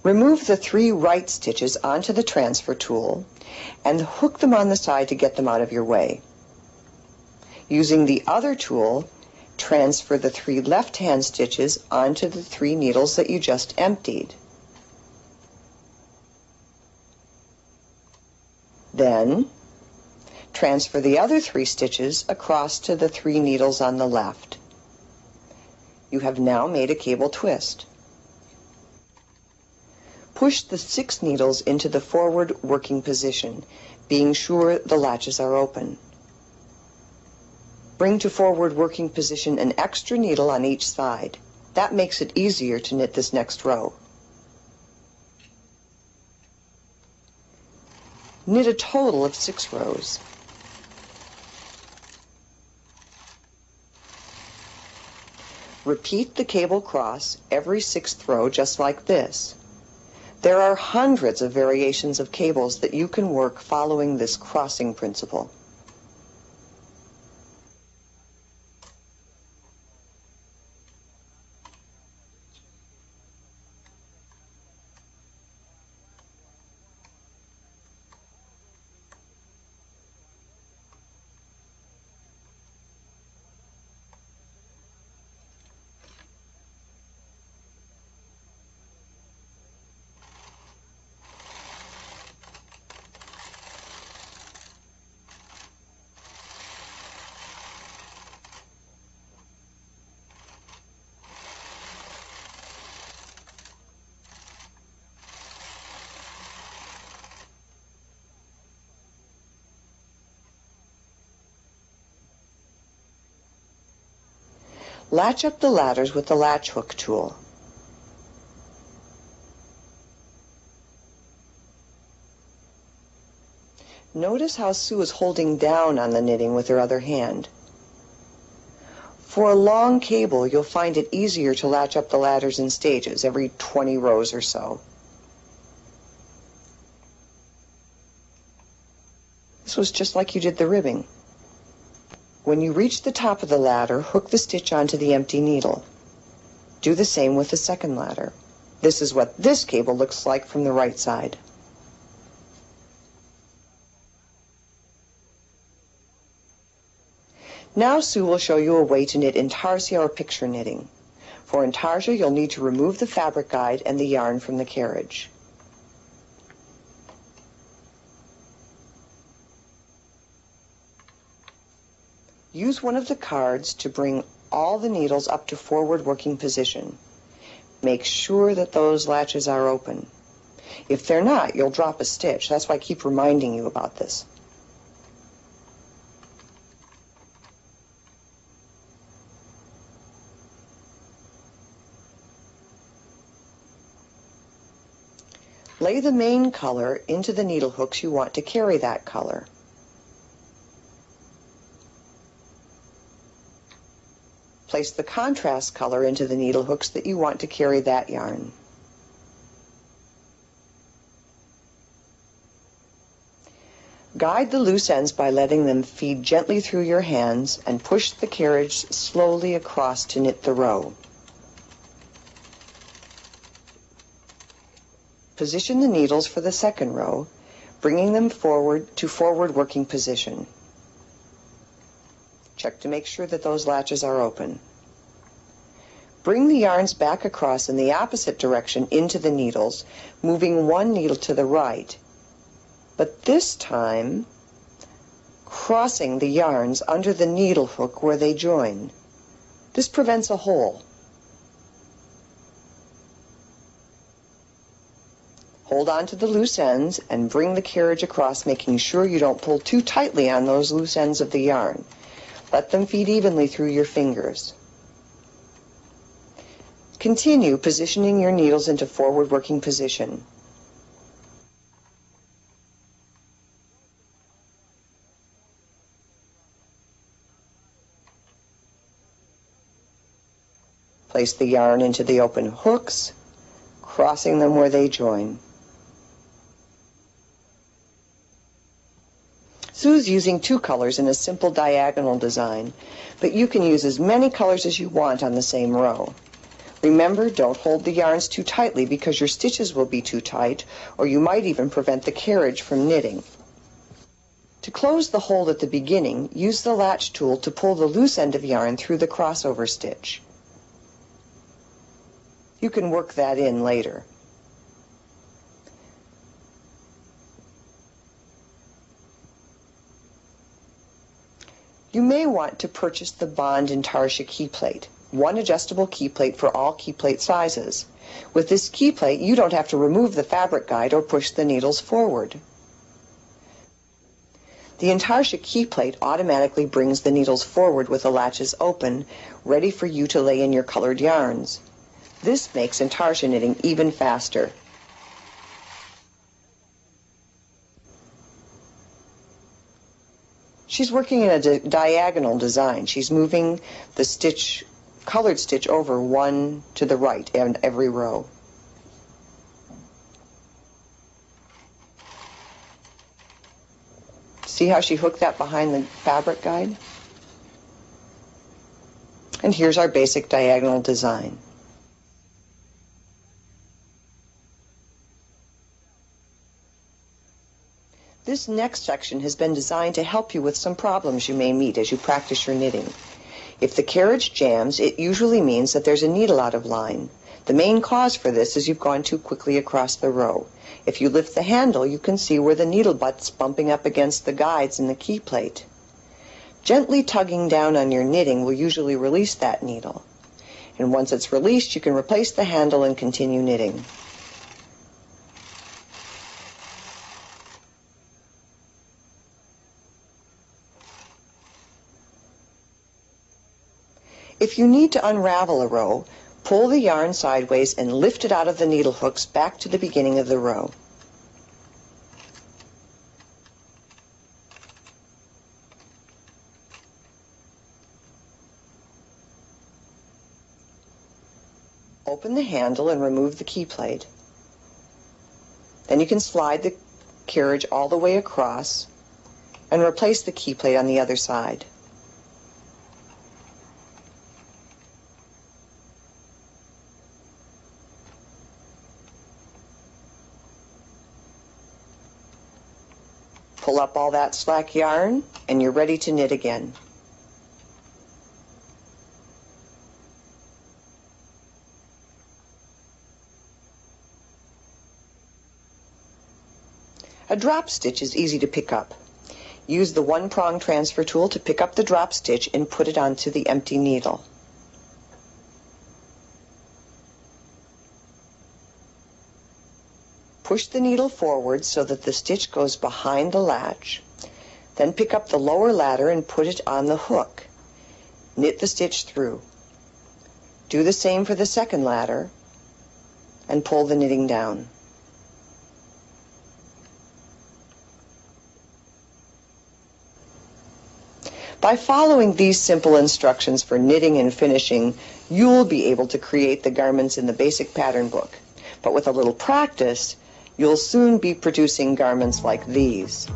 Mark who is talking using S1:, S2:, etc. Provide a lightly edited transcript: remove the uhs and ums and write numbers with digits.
S1: Remove the 3 right stitches onto the transfer tool and hook them on the side to get them out of your way. Using the other tool, transfer the 3 left-hand stitches onto the 3 needles that you just emptied. Then, transfer the other 3 stitches across to the 3 needles on the left. You have now made a cable twist. Push the 6 needles into the forward working position, being sure the latches are open. Bring to forward working position an extra needle on each side. That makes it easier to knit this next row. Knit a total of 6 rows. Repeat the cable cross every 6th row just like this. There are hundreds of variations of cables that you can work following this crossing principle. Latch up the ladders with the latch hook tool. Notice how Sue is holding down on the knitting with her other hand. For a long cable, you'll find it easier to latch up the ladders in stages, every 20 rows or so. This was just like you did the ribbing. When you reach the top of the ladder, hook the stitch onto the empty needle. Do the same with the second ladder. This is what this cable looks like from the right side. Now Sue will show you a way to knit intarsia or picture knitting. For intarsia, you'll need to remove the fabric guide and the yarn from the carriage. Use one of the cards to bring all the needles up to forward working position. Make sure that those latches are open. If they're not, you'll drop a stitch. That's why I keep reminding you about this. Lay the main color into the needle hooks you want to carry that color. Place the contrast color into the needle hooks that you want to carry that yarn. Guide the loose ends by letting them feed gently through your hands and push the carriage slowly across to knit the row. Position the needles for the second row, bringing them forward to forward working position. Check to make sure that those latches are open. Bring the yarns back across in the opposite direction into the needles, moving one needle to the right, but this time crossing the yarns under the needle hook where they join. This prevents a hole. Hold on to the loose ends and bring the carriage across, making sure you don't pull too tightly on those loose ends of the yarn. Let them feed evenly through your fingers. Continue positioning your needles into forward working position. Place the yarn into the open hooks, crossing them where they join. Sue's using 2 colors in a simple diagonal design, but you can use as many colors as you want on the same row. Remember, don't hold the yarns too tightly because your stitches will be too tight, or you might even prevent the carriage from knitting. To close the hole at the beginning, use the latch tool to pull the loose end of yarn through the crossover stitch. You can work that in later. You may want to purchase the Bond Intarsia key plate, one adjustable key plate for all key plate sizes. With this key plate, you don't have to remove the fabric guide or push the needles forward. The Intarsia key plate automatically brings the needles forward with the latches open, ready for you to lay in your colored yarns. This makes Intarsia knitting even faster. She's working in a diagonal design. She's moving the colored stitch over one to the right in every row. See how she hooked that behind the fabric guide? And here's our basic diagonal design. This next section has been designed to help you with some problems you may meet as you practice your knitting. If the carriage jams, it usually means that there's a needle out of line. The main cause for this is you've gone too quickly across the row. If you lift the handle, you can see where the needle butt's bumping up against the guides in the key plate. Gently tugging down on your knitting will usually release that needle. And once it's released, you can replace the handle and continue knitting. If you need to unravel a row, pull the yarn sideways and lift it out of the needle hooks back to the beginning of the row. Open the handle and remove the key plate. Then you can slide the carriage all the way across and replace the key plate on the other side. Pull up all that slack yarn and you're ready to knit again. A drop stitch is easy to pick up. Use the one-prong transfer tool to pick up the drop stitch and put it onto the empty needle. Push the needle forward so that the stitch goes behind the latch. Then pick up the lower ladder and put it on the hook. Knit the stitch through. Do the same for the second ladder and pull the knitting down. By following these simple instructions for knitting and finishing, you'll be able to create the garments in the basic pattern book. But with a little practice, you'll soon be producing garments like these.